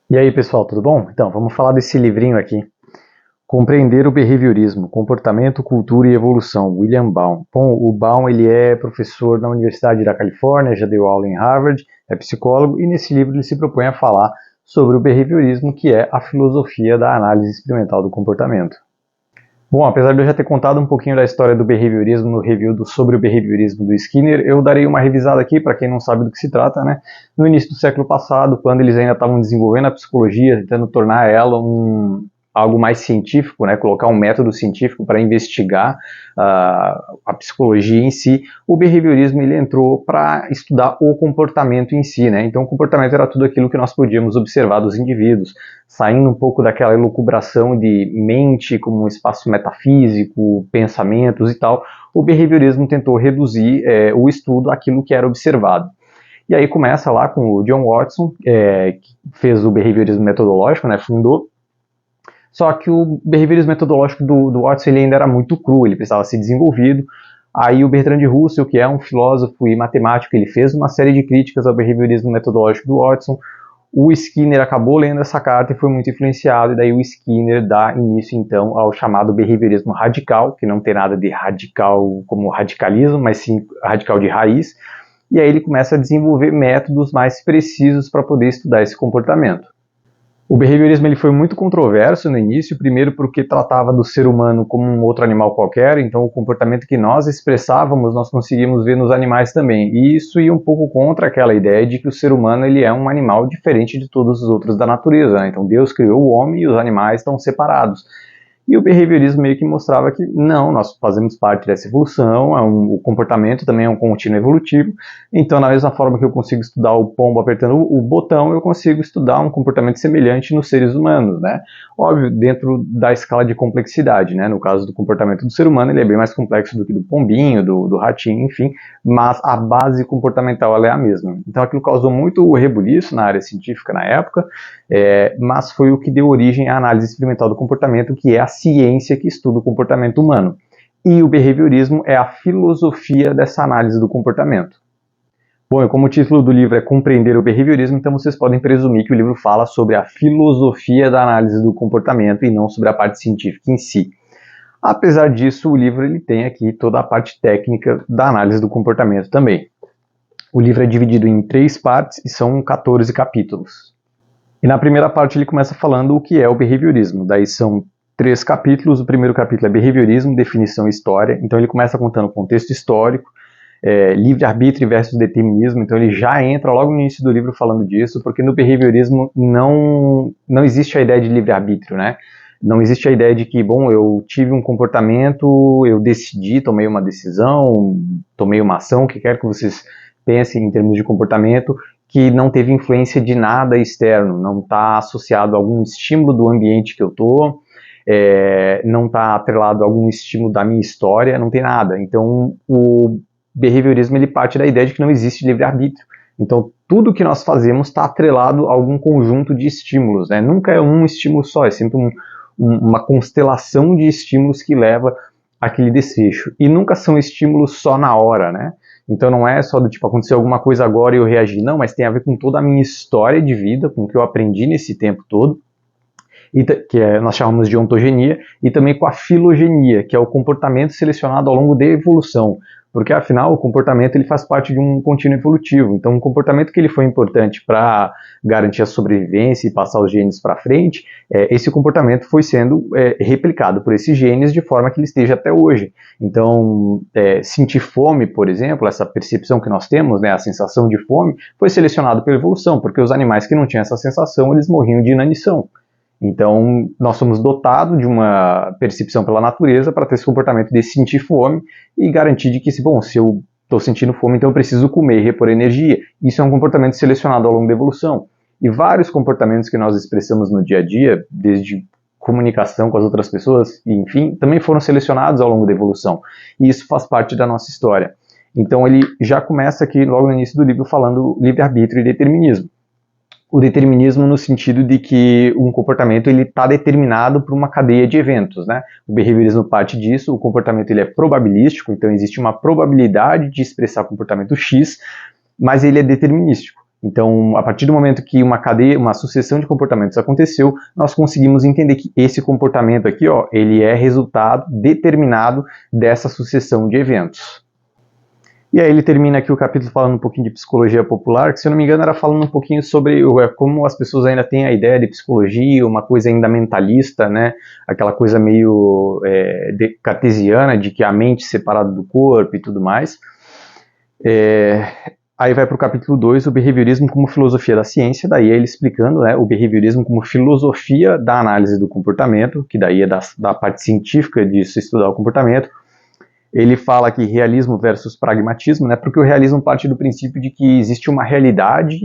E aí, pessoal, tudo bom? Então, vamos falar desse livrinho aqui. Compreender o behaviorismo, comportamento, cultura e evolução, William Baum. Bom, o Baum ele é professor na Universidade da Califórnia, já deu aula em Harvard, é psicólogo e nesse livro ele se propõe a falar sobre o behaviorismo, que é a filosofia da análise experimental do comportamento. Bom, apesar de eu já ter contado um pouquinho da história do behaviorismo no review sobre o behaviorismo do Skinner, eu darei uma revisada aqui para quem não sabe do que se trata, né? No início do século passado, quando eles ainda estavam desenvolvendo a psicologia, tentando tornar ela algo mais científico, né? Colocar um método científico para investigar a psicologia em si, o behaviorismo ele entrou para estudar o comportamento em si, né? Então o comportamento era tudo aquilo que nós podíamos observar dos indivíduos, saindo um pouco daquela elucubração de mente como um espaço metafísico, pensamentos e tal. O behaviorismo tentou reduzir o estudo àquilo que era observado. E aí começa lá com o John Watson, que fez o behaviorismo metodológico, né, fundou. Só que o behaviorismo metodológico do Watson ele ainda era muito cru, ele precisava ser desenvolvido. Aí o Bertrand Russell, que é um filósofo e matemático, ele fez uma série de críticas ao behaviorismo metodológico do Watson. O Skinner acabou lendo essa carta e foi muito influenciado, e daí o Skinner dá início então ao chamado behaviorismo radical, que não tem nada de radical como radicalismo, mas sim radical de raiz, e aí ele começa a desenvolver métodos mais precisos para poder estudar esse comportamento. O behaviorismo ele foi muito controverso no início, primeiro porque tratava do ser humano como um outro animal qualquer, então o comportamento que nós expressávamos nós conseguimos ver nos animais também, e isso ia um pouco contra aquela ideia de que o ser humano ele é um animal diferente de todos os outros da natureza, né? Então Deus criou o homem e os animais estão separados. E o behaviorismo meio que mostrava que não, nós fazemos parte dessa evolução, o comportamento também é um contínuo evolutivo, então na mesma forma que eu consigo estudar o pombo apertando o botão, eu consigo estudar um comportamento semelhante nos seres humanos, né? Óbvio, dentro da escala de complexidade, né? No caso do comportamento do ser humano, ele é bem mais complexo do que do pombinho, do ratinho, enfim, mas a base comportamental ela é a mesma. Então aquilo causou muito rebuliço na área científica na época, mas foi o que deu origem à análise experimental do comportamento, que é a ciência que estuda o comportamento humano. E o behaviorismo é a filosofia dessa análise do comportamento. Bom, e como o título do livro é Compreender o Behaviorismo, então vocês podem presumir que o livro fala sobre a filosofia da análise do comportamento e não sobre a parte científica em si. Apesar disso, o livro ele tem aqui toda a parte técnica da análise do comportamento também. O livro é dividido em 3 partes e são 14 capítulos. E na primeira parte ele começa falando o que é o behaviorismo. Daí são 3 capítulos. O primeiro capítulo é behaviorismo, definição e história. Então ele começa contando o contexto histórico, livre-arbítrio versus determinismo. Então ele já entra logo no início do livro falando disso, porque no behaviorismo não existe a ideia de livre-arbítrio, né? Não existe a ideia de que, bom, eu tive um comportamento, eu decidi, tomei uma decisão, tomei uma ação, o que quer que vocês pensem em termos de comportamento, que não teve influência de nada externo, não está associado a algum estímulo do ambiente que eu estou, não está atrelado a algum estímulo da minha história, não tem nada. Então, o behaviorismo ele parte da ideia de que não existe livre-arbítrio. Então, tudo que nós fazemos está atrelado a algum conjunto de estímulos, né? Nunca é um estímulo só, é sempre uma constelação de estímulos que leva àquele desfecho. E nunca são estímulos só na hora, né? Então não é só do tipo, aconteceu alguma coisa agora e eu reagi, não, mas tem a ver com toda a minha história de vida, com o que eu aprendi nesse tempo todo, nós chamamos de ontogenia, e também com a filogenia, que é o comportamento selecionado ao longo da evolução, porque afinal o comportamento ele faz parte de um contínuo evolutivo, então um comportamento que ele foi importante para garantir a sobrevivência e passar os genes para frente, esse comportamento foi sendo replicado por esses genes de forma que ele esteja até hoje. Então, sentir fome, por exemplo, essa percepção que nós temos, né, a sensação de fome, foi selecionado pela evolução, porque os animais que não tinham essa sensação, eles morriam de inanição. Então, nós somos dotados de uma percepção pela natureza para ter esse comportamento de sentir fome e garantir de que, bom, se eu estou sentindo fome, então eu preciso comer e repor energia. Isso é um comportamento selecionado ao longo da evolução. E vários comportamentos que nós expressamos no dia a dia, desde comunicação com as outras pessoas, enfim, também foram selecionados ao longo da evolução. E isso faz parte da nossa história. Então, ele já começa aqui, logo no início do livro, falando livre-arbítrio e determinismo. O determinismo no sentido de que um comportamento ele está determinado por uma cadeia de eventos, né? O behaviorismo parte disso, o comportamento ele é probabilístico, então existe uma probabilidade de expressar comportamento X, mas ele é determinístico. Então, a partir do momento que uma sucessão de comportamentos aconteceu, nós conseguimos entender que esse comportamento aqui, ó, ele é resultado determinado dessa sucessão de eventos. E aí ele termina aqui o capítulo falando um pouquinho de psicologia popular, que se eu não me engano era falando um pouquinho sobre como as pessoas ainda têm a ideia de psicologia, uma coisa ainda mentalista, né? Aquela coisa meio cartesiana, de que a mente é separada do corpo e tudo mais. Aí vai para o capítulo 2, o behaviorismo como filosofia da ciência, daí ele explicando, né, o behaviorismo como filosofia da análise do comportamento, que daí é da parte científica de se estudar o comportamento. Ele fala aqui realismo versus pragmatismo, né, porque o realismo parte do princípio de que existe uma realidade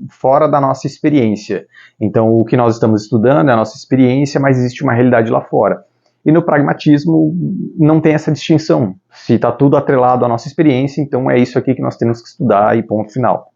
fora da nossa experiência. Então, o que nós estamos estudando é a nossa experiência, mas existe uma realidade lá fora. E no pragmatismo não tem essa distinção. Se está tudo atrelado à nossa experiência, então é isso aqui que nós temos que estudar e ponto final.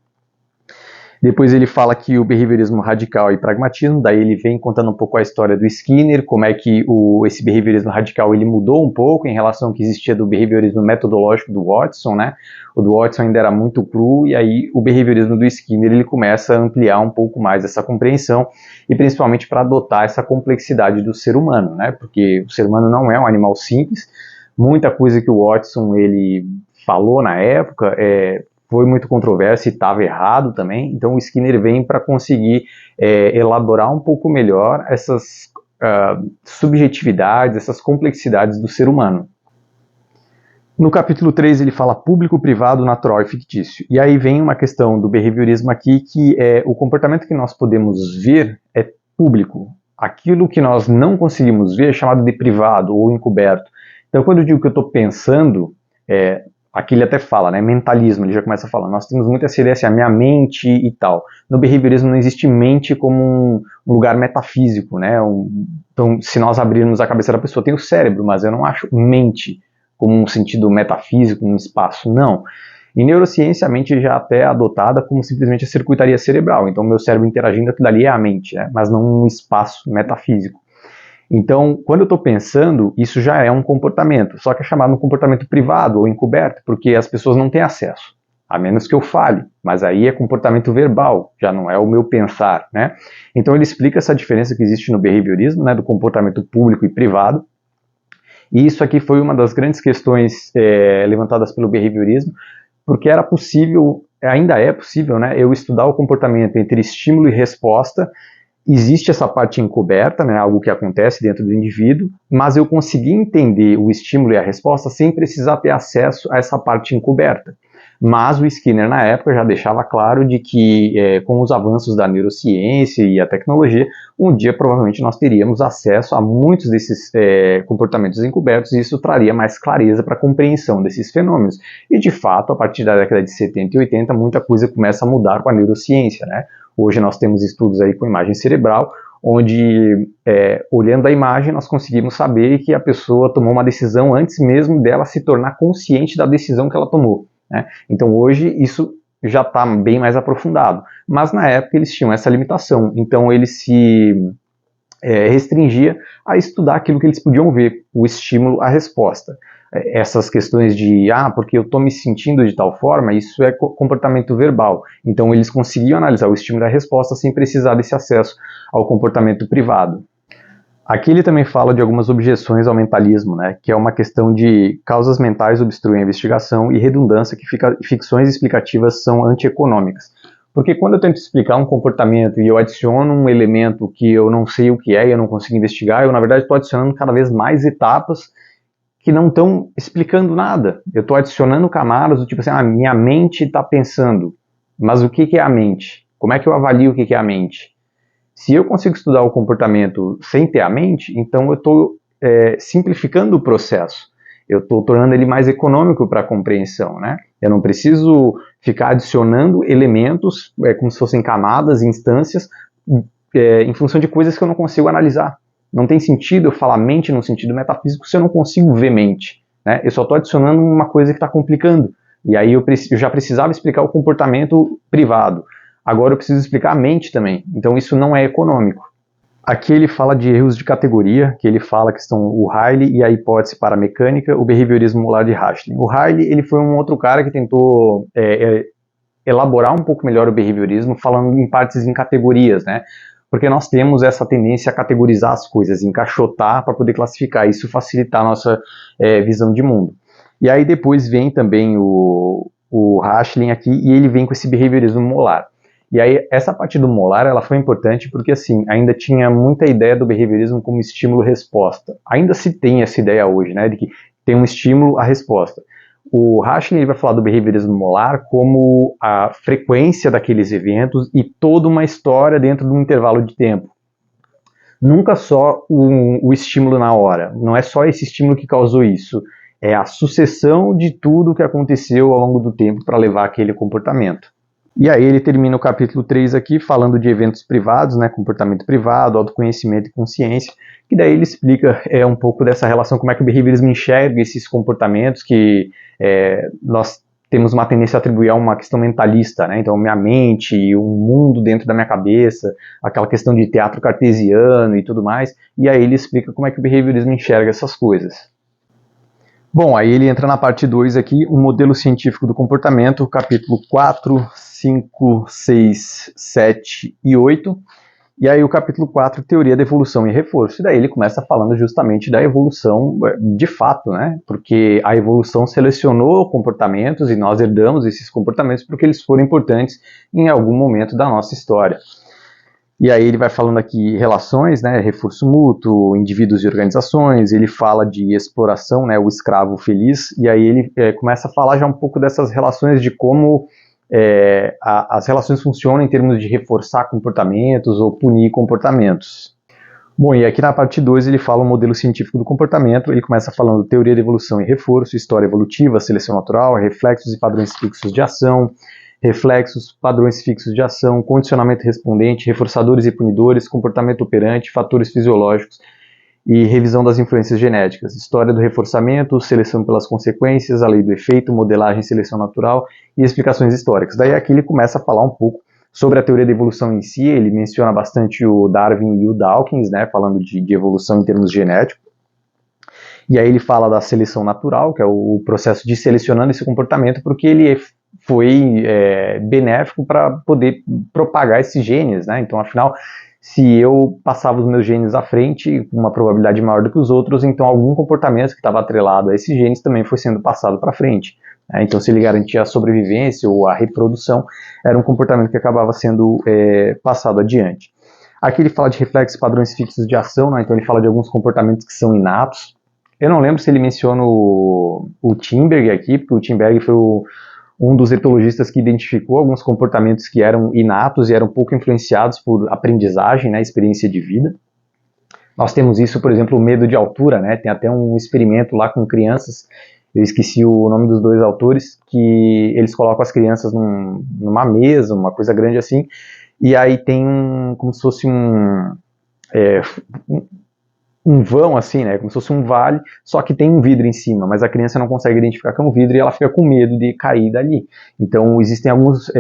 Depois ele fala que o behaviorismo radical e pragmatismo, daí ele vem contando um pouco a história do Skinner, como é que esse behaviorismo radical ele mudou um pouco em relação ao que existia do behaviorismo metodológico do Watson, né? O do Watson ainda era muito cru, e aí o behaviorismo do Skinner ele começa a ampliar um pouco mais essa compreensão, e principalmente para adotar essa complexidade do ser humano, né? Porque o ser humano não é um animal simples, muita coisa que o Watson ele falou na época foi muito controverso e estava errado também, então o Skinner vem para conseguir elaborar um pouco melhor essas subjetividades, essas complexidades do ser humano. No capítulo 3 ele fala público, privado, natural e fictício. E aí vem uma questão do behaviorismo aqui, que é o comportamento que nós podemos ver é público. Aquilo que nós não conseguimos ver é chamado de privado ou encoberto. Então quando eu digo que eu estou pensando, aqui ele até fala, né, mentalismo, ele já começa a falar, nós temos muito essa ideia assim, a minha mente e tal. No behaviorismo não existe mente como um lugar metafísico, né, então se nós abrirmos a cabeça da pessoa, tem o cérebro, mas eu não acho mente como um sentido metafísico, um espaço, não. Em neurociência, a mente já até é adotada como simplesmente a circuitaria cerebral, então meu cérebro interagindo, aquilo ali é a mente, né, mas não um espaço metafísico. Então, quando eu estou pensando, isso já é um comportamento, só que é chamado um comportamento privado ou encoberto, porque as pessoas não têm acesso, a menos que eu fale, mas aí é comportamento verbal, já não é o meu pensar, né? Então ele explica essa diferença que existe no behaviorismo, né, do comportamento público e privado, e isso aqui foi uma das grandes questões levantadas pelo behaviorismo, porque era possível, ainda é possível, né, eu estudar o comportamento entre estímulo e resposta. Existe essa parte encoberta, né, algo que acontece dentro do indivíduo, mas eu consegui entender o estímulo e a resposta sem precisar ter acesso a essa parte encoberta. Mas o Skinner, na época, já deixava claro de que, com os avanços da neurociência e a tecnologia, um dia provavelmente nós teríamos acesso a muitos desses comportamentos encobertos, e isso traria mais clareza para a compreensão desses fenômenos. E, de fato, a partir da década de 70 e 80, muita coisa começa a mudar com a neurociência, né? Hoje nós temos estudos aí com imagem cerebral, onde, olhando a imagem, nós conseguimos saber que a pessoa tomou uma decisão antes mesmo dela se tornar consciente da decisão que ela tomou, né? Então hoje isso já está bem mais aprofundado, mas na época eles tinham essa limitação, então ele se restringia a estudar aquilo que eles podiam ver, o estímulo, a resposta. Essas questões de, porque eu estou me sentindo de tal forma, isso é comportamento verbal. Então eles conseguiam analisar o estímulo e a resposta sem precisar desse acesso ao comportamento privado. Aqui ele também fala de algumas objeções ao mentalismo, né, que é uma questão de causas mentais obstruem a investigação e redundância, que ficções explicativas são antieconômicas. Porque quando eu tento explicar um comportamento e eu adiciono um elemento que eu não sei o que é e eu não consigo investigar, eu na verdade estou adicionando cada vez mais etapas que não estão explicando nada. Eu estou adicionando camadas do tipo assim, minha mente está pensando, mas o que é a mente? Como é que eu avalio o que é a mente? Se eu consigo estudar o comportamento sem ter a mente, então eu estou simplificando o processo. Eu estou tornando ele mais econômico para a compreensão, né? Eu não preciso ficar adicionando elementos como se fossem camadas, instâncias, em função de coisas que eu não consigo analisar. Não tem sentido eu falar mente no sentido metafísico se eu não consigo ver mente, né? Eu só estou adicionando uma coisa que está complicando. E aí eu já precisava explicar o comportamento privado. Agora eu preciso explicar a mente também. Então isso não é econômico. Aqui ele fala de erros de categoria, que ele fala que são o Riley e a hipótese paramecânica, o behaviorismo molar de Rachling. O Riley ele foi um outro cara que tentou elaborar um pouco melhor o behaviorismo, falando em partes em categorias, né? Porque nós temos essa tendência a categorizar as coisas, encaixotar para poder classificar, isso facilitar a nossa visão de mundo. E aí depois vem também o Rachlin aqui, e ele vem com esse behaviorismo molar. E aí essa parte do molar, ela foi importante porque assim, ainda tinha muita ideia do behaviorismo como estímulo-resposta. Ainda se tem essa ideia hoje, né, de que tem um estímulo, a resposta. O Rachlin vai falar do behaviorismo molar como a frequência daqueles eventos e toda uma história dentro de um intervalo de tempo. Nunca só o estímulo na hora, não é só esse estímulo que causou isso, é a sucessão de tudo que aconteceu ao longo do tempo para levar aquele comportamento. E aí ele termina o capítulo 3 aqui falando de eventos privados, né, comportamento privado, autoconhecimento e consciência, que daí ele explica um pouco dessa relação, como é que o behaviorismo enxerga esses comportamentos que nós temos uma tendência a atribuir a uma questão mentalista, né, então minha mente, um mundo dentro da minha cabeça, aquela questão de teatro cartesiano e tudo mais, e aí ele explica como é que o behaviorismo enxerga essas coisas. Bom, aí ele entra na parte 2 aqui, um modelo científico do comportamento, capítulo 4, 5, 6, 7 e 8. E aí o capítulo 4, teoria da evolução e reforço. E daí ele começa falando justamente da evolução de fato, né? Porque a evolução selecionou comportamentos e nós herdamos esses comportamentos porque eles foram importantes em algum momento da nossa história. E aí ele vai falando aqui relações, né, reforço mútuo, indivíduos e organizações, ele fala de exploração, né, o escravo feliz, e aí ele começa a falar já um pouco dessas relações, de como as relações funcionam em termos de reforçar comportamentos ou punir comportamentos. Bom, e aqui na parte 2 ele fala o modelo científico do comportamento, ele começa falando teoria de evolução e reforço, história evolutiva, seleção natural, reflexos e padrões fixos de ação, reflexos, padrões fixos de ação, condicionamento respondente, reforçadores e punidores, comportamento operante, fatores fisiológicos e revisão das influências genéticas, história do reforçamento, seleção pelas consequências, a lei do efeito, modelagem e seleção natural e explicações históricas. Daí aqui ele começa a falar um pouco sobre a teoria da evolução em si, ele menciona bastante o Darwin e o Dawkins, né, falando de evolução em termos genéticos. E aí ele fala da seleção natural, que é o processo de selecionando esse comportamento, porque ele foi benéfico para poder propagar esses genes, né? Então, afinal, se eu passava os meus genes à frente com uma probabilidade maior do que os outros, então algum comportamento que estava atrelado a esses genes também foi sendo passado para frente. Né? Então, se ele garantia a sobrevivência ou a reprodução, era um comportamento que acabava sendo passado adiante. Aqui ele fala de reflexos padrões fixos de ação, né? Então ele fala de alguns comportamentos que são inatos. Eu não lembro se ele menciona o Timberg aqui, porque o Timberg foi um dos etologistas que identificou alguns comportamentos que eram inatos e eram pouco influenciados por aprendizagem, né, experiência de vida. Nós temos isso, por exemplo, o medo de altura, né, tem até um experimento lá com crianças, eu esqueci o nome dos dois autores, que eles colocam as crianças numa mesa, uma coisa grande assim, e aí tem como se fosse um vão assim, né, como se fosse um vale, só que tem um vidro em cima, mas a criança não consegue identificar que é um vidro e ela fica com medo de cair dali. Então existem alguns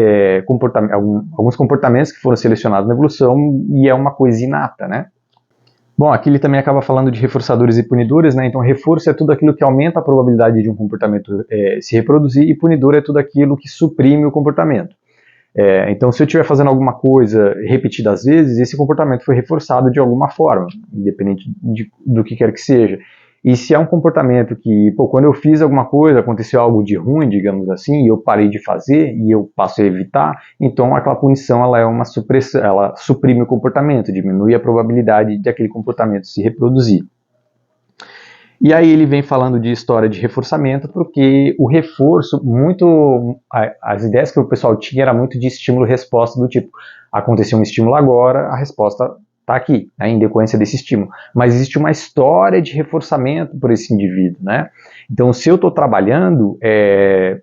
comportamentos que foram selecionados na evolução e é uma coisa inata, né. Bom, aqui ele também acaba falando de reforçadores e punidores, né, então reforço é tudo aquilo que aumenta a probabilidade de um comportamento se reproduzir e punidor é tudo aquilo que suprime o comportamento. Então, se eu estiver fazendo alguma coisa repetidas vezes, esse comportamento foi reforçado de alguma forma, independente do que quer que seja. E se é um comportamento que, quando eu fiz alguma coisa, aconteceu algo de ruim, digamos assim, e eu parei de fazer, e eu passo a evitar, então aquela punição ela é uma supressão, ela suprime o comportamento, diminui a probabilidade de aquele comportamento se reproduzir. E aí ele vem falando de história de reforçamento, porque o reforço, as ideias que o pessoal tinha era muito de estímulo-resposta, do tipo, aconteceu um estímulo agora, a resposta está aqui, né, em decorrência desse estímulo. Mas existe uma história de reforçamento por esse indivíduo, né? Então, se eu estou trabalhando,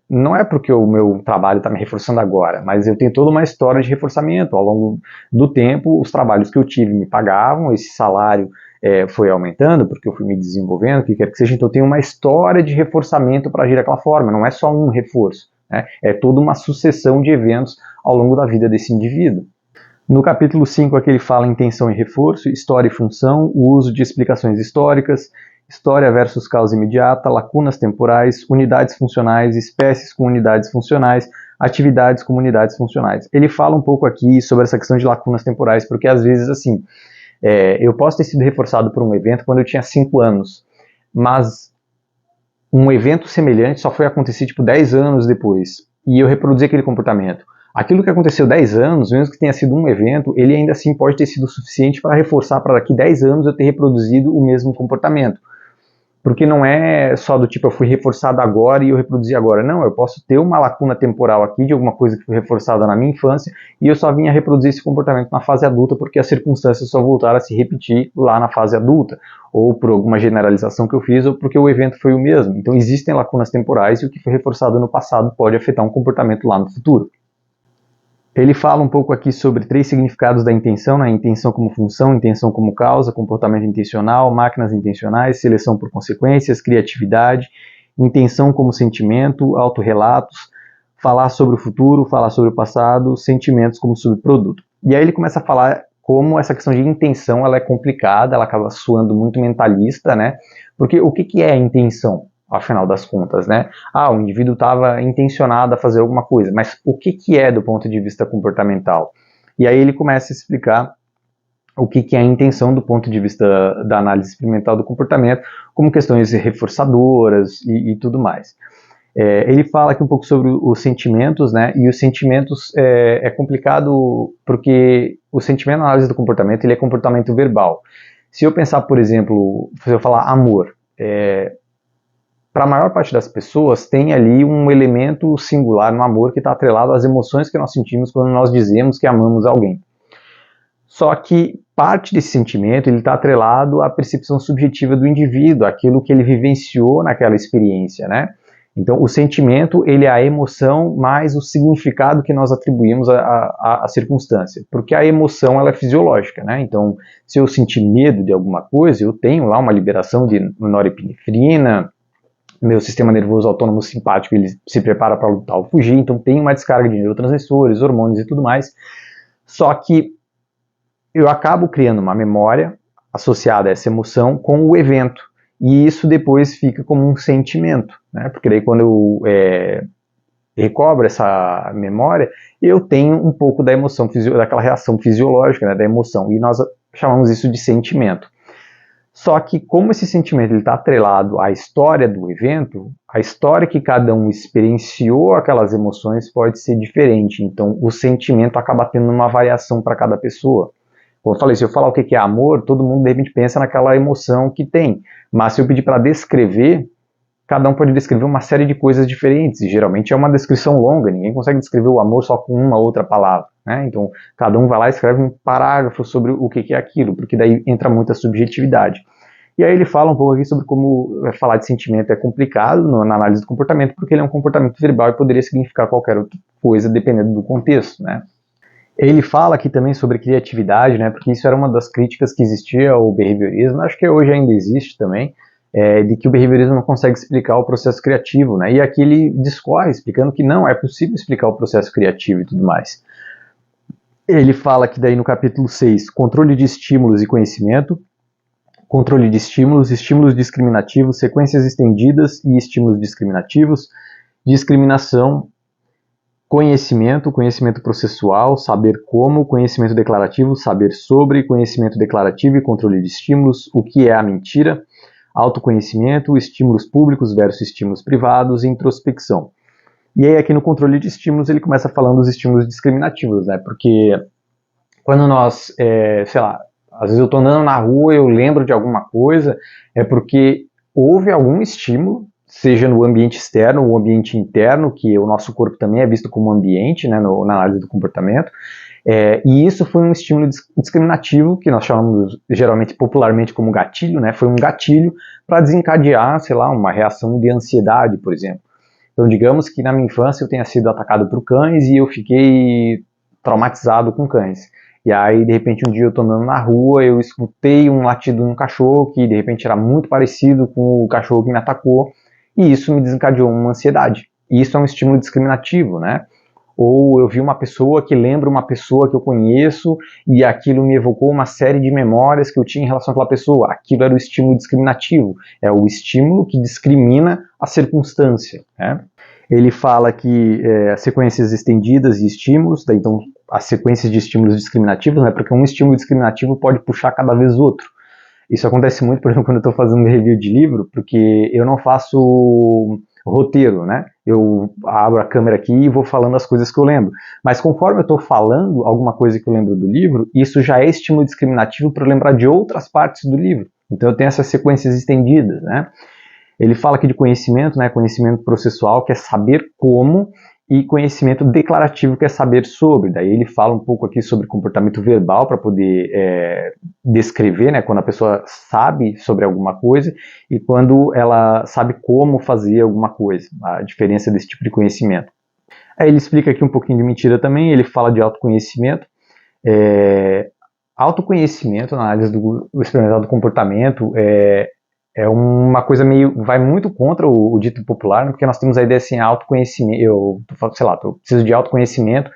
não é porque o meu trabalho está me reforçando agora, mas eu tenho toda uma história de reforçamento. Ao longo do tempo, os trabalhos que eu tive me pagavam, esse salário foi aumentando, porque eu fui me desenvolvendo, o que quer que seja, então eu tenho uma história de reforçamento para agir daquela forma, não é só um reforço, né? É toda uma sucessão de eventos ao longo da vida desse indivíduo. No capítulo 5 aqui ele fala em intenção e reforço, história e função, o uso de explicações históricas, história versus causa imediata, lacunas temporais, unidades funcionais, espécies com unidades funcionais, atividades, comunidades funcionais. Ele fala um pouco aqui sobre essa questão de lacunas temporais, porque às vezes, assim, eu posso ter sido reforçado por um evento quando eu tinha 5 anos, mas um evento semelhante só foi acontecer tipo 10 anos depois, e eu reproduzi aquele comportamento. Aquilo que aconteceu 10 anos, mesmo que tenha sido um evento, ele ainda assim pode ter sido suficiente para reforçar para daqui 10 anos eu ter reproduzido o mesmo comportamento. Porque não é só do tipo, eu fui reforçado agora e eu reproduzi agora. Não, eu posso ter uma lacuna temporal aqui de alguma coisa que foi reforçada na minha infância e eu só vim a reproduzir esse comportamento na fase adulta porque as circunstâncias só voltaram a se repetir lá na fase adulta. Ou por alguma generalização que eu fiz, ou porque o evento foi o mesmo. Então existem lacunas temporais e o que foi reforçado no passado pode afetar um comportamento lá no futuro. Ele fala um pouco aqui sobre 3 significados da intenção, né? Intenção como função, intenção como causa, comportamento intencional, máquinas intencionais, seleção por consequências, criatividade, intenção como sentimento, autorrelatos, falar sobre o futuro, falar sobre o passado, sentimentos como subproduto. E aí ele começa a falar como essa questão de intenção ela é complicada, ela acaba soando muito mentalista, né? Porque o que é a intenção? Afinal das contas, né? O indivíduo estava intencionado a fazer alguma coisa, mas o que é do ponto de vista comportamental? E aí ele começa a explicar o que é a intenção do ponto de vista da análise experimental do comportamento, como questões reforçadoras e tudo mais. Ele fala aqui um pouco sobre os sentimentos, né? E os sentimentos é complicado porque o sentimento na análise do comportamento ele é comportamento verbal. Se eu pensar, por exemplo, se eu falar amor, para a maior parte das pessoas tem ali um elemento singular no amor que está atrelado às emoções que nós sentimos quando nós dizemos que amamos alguém. Só que parte desse sentimento ele está atrelado à percepção subjetiva do indivíduo, aquilo que ele vivenciou naquela experiência, né? Então o sentimento ele é a emoção mais o significado que nós atribuímos à circunstância, porque a emoção ela é fisiológica, né? Então se eu sentir medo de alguma coisa, eu tenho lá uma liberação de norepinefrina, meu sistema nervoso autônomo simpático ele se prepara para lutar ou fugir, então tem uma descarga de neurotransmissores, hormônios e tudo mais. Só que eu acabo criando uma memória associada a essa emoção com o evento, e isso depois fica como um sentimento, né? Porque daí quando eu recobro essa memória, eu tenho um pouco da emoção, daquela reação fisiológica, né, da emoção, e nós chamamos isso de sentimento. Só que como esse sentimento está atrelado à história do evento, a história que cada um experienciou aquelas emoções pode ser diferente. Então o sentimento acaba tendo uma variação para cada pessoa. Como eu falei, se eu falar o que é amor, todo mundo de repente pensa naquela emoção que tem. Mas se eu pedir para descrever, cada um pode descrever uma série de coisas diferentes. E geralmente é uma descrição longa, ninguém consegue descrever o amor só com uma outra palavra, né? Então cada um vai lá e escreve um parágrafo sobre o que é aquilo, porque daí entra muita subjetividade. E aí ele fala um pouco aqui sobre como falar de sentimento é complicado na análise do comportamento, porque ele é um comportamento verbal e poderia significar qualquer outra coisa dependendo do contexto, né? Ele fala aqui também sobre criatividade, né? Porque isso era uma das críticas que existia ao behaviorismo, acho que hoje ainda existe também, de que o behaviorismo não consegue explicar o processo criativo, né? E aqui ele discorre, explicando que não, é possível explicar o processo criativo e tudo mais. Ele fala que daí no capítulo 6, controle de estímulos e conhecimento, controle de estímulos, estímulos discriminativos, sequências estendidas e estímulos discriminativos, discriminação, conhecimento, conhecimento processual, saber como, conhecimento declarativo, saber sobre, conhecimento declarativo e controle de estímulos, o que é a mentira, autoconhecimento, estímulos públicos versus estímulos privados e introspecção. E aí aqui no controle de estímulos ele começa falando dos estímulos discriminativos, né? Porque quando nós, sei lá, às vezes eu estou andando na rua e eu lembro de alguma coisa, é porque houve algum estímulo, seja no ambiente externo ou ambiente interno, que o nosso corpo também é visto como ambiente, né, na análise do comportamento, e isso foi um estímulo discriminativo, que nós chamamos geralmente popularmente como gatilho, né, foi um gatilho para desencadear, sei lá, uma reação de ansiedade, por exemplo. Então digamos que na minha infância eu tenha sido atacado por cães e eu fiquei traumatizado com cães. E aí, de repente, um dia eu tô andando na rua, eu escutei um latido de um cachorro que, de repente, era muito parecido com o cachorro que me atacou, e isso me desencadeou uma ansiedade. E isso é um estímulo discriminativo, né? Ou eu vi uma pessoa que lembra uma pessoa que eu conheço, e aquilo me evocou uma série de memórias que eu tinha em relação àquela pessoa. Aquilo era o estímulo discriminativo. É o estímulo que discrimina a circunstância, né? Ele fala que as sequências estendidas e estímulos, tá? Então as sequências de estímulos discriminativos, né, porque um estímulo discriminativo pode puxar cada vez outro. Isso acontece muito, por exemplo, quando eu estou fazendo review de livro, porque eu não faço roteiro, né? Eu abro a câmera aqui e vou falando as coisas que eu lembro. Mas conforme eu estou falando alguma coisa que eu lembro do livro, isso já é estímulo discriminativo para eu lembrar de outras partes do livro. Então eu tenho essas sequências estendidas, né? Ele fala aqui de conhecimento, né? Conhecimento processual, que é saber como, e conhecimento declarativo, que é saber sobre. Daí ele fala um pouco aqui sobre comportamento verbal, para poder descrever, né, quando a pessoa sabe sobre alguma coisa e quando ela sabe como fazer alguma coisa, a diferença desse tipo de conhecimento. Aí ele explica aqui um pouquinho de mentira também, ele fala de autoconhecimento. Autoconhecimento, na análise do experimental do comportamento, é uma coisa vai muito contra o dito popular, né, porque nós temos a ideia assim, autoconhecimento, eu preciso de autoconhecimento,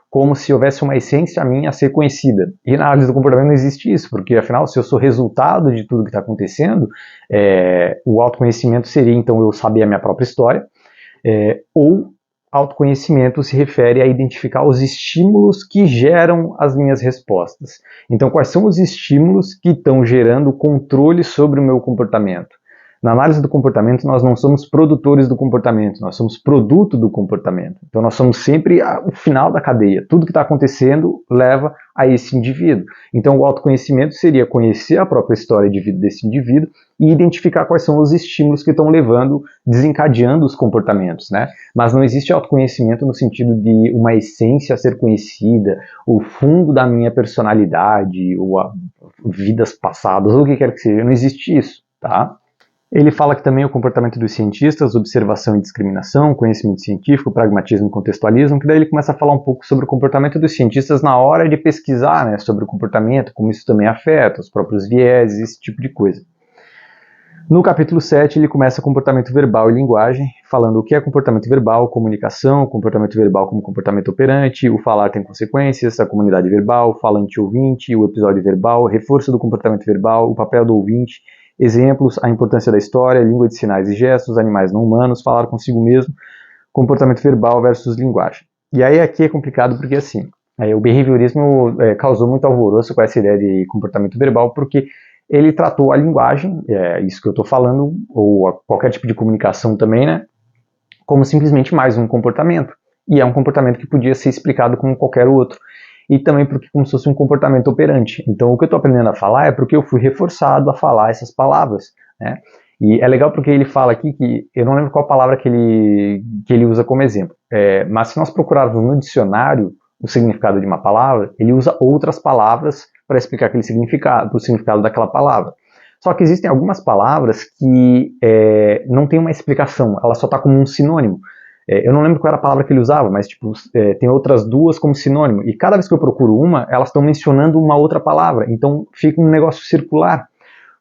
como se houvesse uma essência minha a ser conhecida. E na análise do comportamento não existe isso, porque afinal, se eu sou resultado de tudo que está acontecendo, o autoconhecimento seria então eu saber a minha própria história, ou autoconhecimento se refere a identificar os estímulos que geram as minhas respostas. Então, quais são os estímulos que estão gerando controle sobre o meu comportamento? Na análise do comportamento, nós não somos produtores do comportamento, nós somos produto do comportamento. Então, nós somos sempre o final da cadeia. Tudo que está acontecendo leva a esse indivíduo. Então, o autoconhecimento seria conhecer a própria história de vida desse indivíduo e identificar quais são os estímulos que estão desencadeando os comportamentos, né? Mas não existe autoconhecimento no sentido de uma essência a ser conhecida, o fundo da minha personalidade, ou vidas passadas, ou o que quer que seja. Não existe isso, tá? Ele fala que também o comportamento dos cientistas, observação e discriminação, conhecimento científico, pragmatismo e contextualismo, que daí ele começa a falar um pouco sobre o comportamento dos cientistas na hora de pesquisar, né, sobre o comportamento, como isso também afeta os próprios vieses, esse tipo de coisa. No capítulo 7, ele começa comportamento verbal e linguagem, falando o que é comportamento verbal, comunicação, comportamento verbal como comportamento operante, o falar tem consequências, a comunidade verbal, falante-ouvinte, o episódio verbal, reforço do comportamento verbal, o papel do ouvinte, exemplos, a importância da história, língua de sinais e gestos, animais não humanos, falar consigo mesmo, comportamento verbal versus linguagem. E aí aqui é complicado porque assim, o behaviorismo causou muito alvoroço com essa ideia de comportamento verbal, porque ele tratou a linguagem, isso que eu estou falando, ou qualquer tipo de comunicação também, né, como simplesmente mais um comportamento. E é um comportamento que podia ser explicado como qualquer outro. E também porque como se fosse um comportamento operante. Então o que eu estou aprendendo a falar é porque eu fui reforçado a falar essas palavras, né? E é legal porque ele fala aqui que, eu não lembro qual palavra que ele usa como exemplo, mas se nós procurarmos no dicionário o significado de uma palavra, ele usa outras palavras para explicar aquele significado, o significado daquela palavra. Só que existem algumas palavras que não tem uma explicação, ela só está como um sinônimo. Eu não lembro qual era a palavra que ele usava, mas tipo, tem outras duas como sinônimo. E cada vez que eu procuro uma, elas estão mencionando uma outra palavra. Então fica um negócio circular.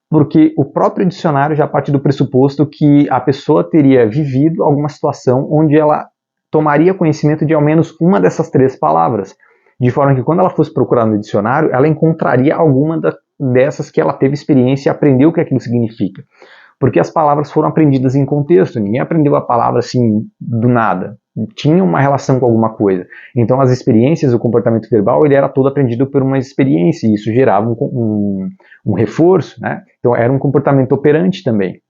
Porque o próprio dicionário já parte do pressuposto que a pessoa teria vivido alguma situação onde ela tomaria conhecimento de ao menos uma dessas três palavras. De forma que quando ela fosse procurar no dicionário, ela encontraria alguma dessas que ela teve experiência e aprendeu o que aquilo significa. Porque as palavras foram aprendidas em contexto, ninguém aprendeu a palavra assim do nada, tinha uma relação com alguma coisa. Então as experiências, o comportamento verbal, ele era todo aprendido por uma experiência, e isso gerava um reforço, né? Então era um comportamento operante também.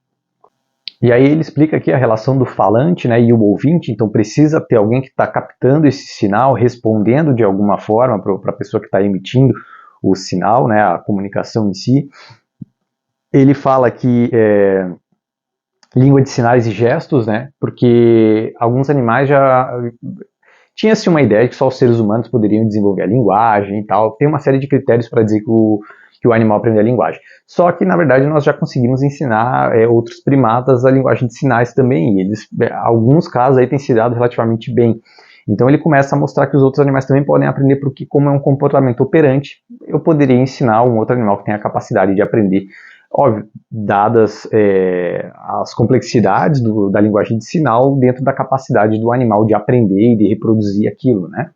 E aí ele explica aqui a relação do falante, né, e o ouvinte, então precisa ter alguém que está captando esse sinal, respondendo de alguma forma para a pessoa que está emitindo o sinal, né, a comunicação em si. Ele fala que língua de sinais e gestos, né? Porque alguns animais já tinha-se uma ideia de que só os seres humanos poderiam desenvolver a linguagem e tal. Tem uma série de critérios para dizer que o animal aprende a linguagem. Só que, na verdade, nós já conseguimos ensinar outros primatas a linguagem de sinais também. E eles, alguns casos aí têm se dado relativamente bem. Então ele começa a mostrar que os outros animais também podem aprender, porque como é um comportamento operante, eu poderia ensinar um outro animal que tem a capacidade de aprender. Óbvio, dadas as complexidades da linguagem de sinal dentro da capacidade do animal de aprender e de reproduzir aquilo, né?